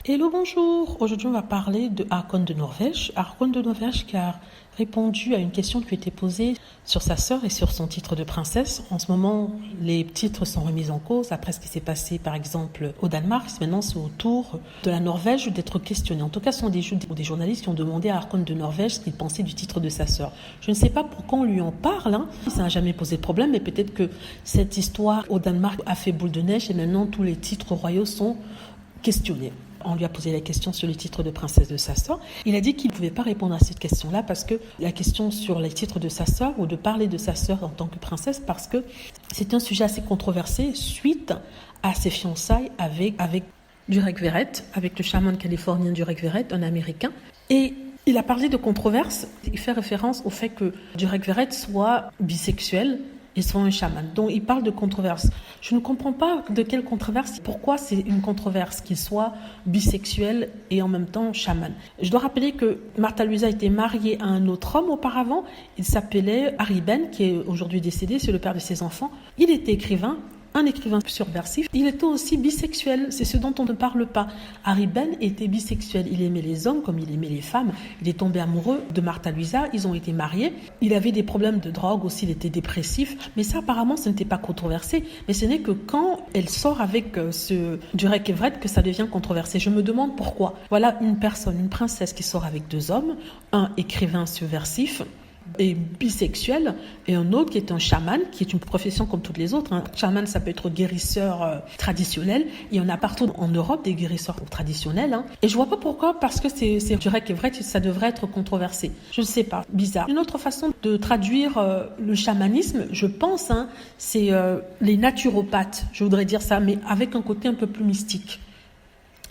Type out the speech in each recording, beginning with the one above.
Hello, bonjour. Aujourd'hui, on va parler de Håkon de Norvège. Håkon de Norvège qui a répondu à une question qui lui était posée sur sa sœur et sur son titre de princesse. En ce moment, les titres sont remis en cause après ce qui s'est passé, par exemple, au Danemark. Maintenant, c'est au tour de la Norvège d'être questionné. En tout cas, ce sont des journalistes qui ont demandé à Håkon de Norvège ce qu'il pensait du titre de sa sœur. Je ne sais pas pourquoi on lui en parle. Ça n'a jamais posé de problème, mais peut-être que cette histoire au Danemark a fait boule de neige et maintenant tous les titres royaux sont questionnés. On lui a posé la question sur le titre de princesse de sa sœur. Il a dit qu'il ne pouvait pas répondre à cette question-là parce que la question sur les titres de sa sœur ou de parler de sa sœur en tant que princesse, parce que c'est un sujet assez controversé suite à ses fiançailles avec Durek Verrett, avec le chaman californien Durek Verrett, un Américain. Et il a parlé de controverse. Il fait référence au fait que Durek Verrett soit bisexuel et soit un chaman. Donc, il parle de controverse. Je ne comprends pas de quelle controverse, pourquoi c'est une controverse qu'il soit bisexuel et en même temps chaman. Je dois rappeler que Märtha Louisa était mariée à un autre homme auparavant. Il s'appelait Harry Ben, qui est aujourd'hui décédé, c'est le père de ses enfants. Il était écrivain. Un écrivain subversif. Il était aussi bisexuel, c'est ce dont on ne parle pas. Harry Ben était bisexuel, il aimait les hommes comme il aimait les femmes. Il est tombé amoureux de Märtha Louisa, ils ont été mariés. Il avait des problèmes de drogue aussi, il était dépressif. Mais ça, apparemment, ce n'était pas controversé. Mais ce n'est que quand elle sort avec ce Durek Verrett que ça devient controversé. Je me demande pourquoi. Voilà une personne, une princesse qui sort avec deux hommes, un écrivain subversif, et bisexuel, et un autre qui est un chaman, qui est une profession comme toutes les autres. Un chaman, ça peut être guérisseur traditionnel. Il y en a partout en Europe des guérisseurs traditionnels. Et je vois pas pourquoi, parce que c'est Durek Verrett, ça devrait être controversé. Je ne sais pas, bizarre. Une autre façon de traduire le chamanisme, je pense, c'est les naturopathes. Je voudrais dire ça, mais avec un côté un peu plus mystique.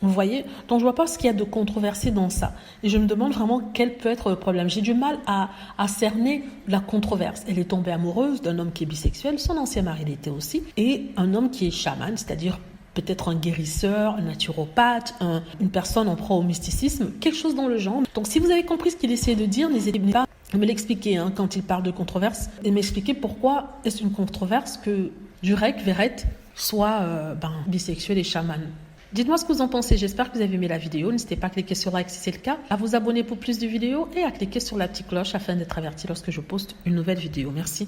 Vous voyez? Donc je vois pas ce qu'il y a de controversé dans ça. Et je me demande vraiment quel peut être le problème. J'ai du mal à cerner la controverse. Elle est tombée amoureuse d'un homme qui est bisexuel, son ancien mari l'était aussi, et un homme qui est chaman, c'est-à-dire peut-être un guérisseur, un naturopathe, une personne en proie au mysticisme, quelque chose dans le genre. Donc si vous avez compris ce qu'il essaie de dire, n'hésitez pas à me l'expliquer quand il parle de controverse, et m'expliquer pourquoi est-ce une controverse que Durek Verrett soit bisexuel et chaman. Dites-moi ce que vous en pensez, j'espère que vous avez aimé la vidéo. N'hésitez pas à cliquer sur like si c'est le cas, à vous abonner pour plus de vidéos et à cliquer sur la petite cloche afin d'être averti lorsque je poste une nouvelle vidéo. Merci.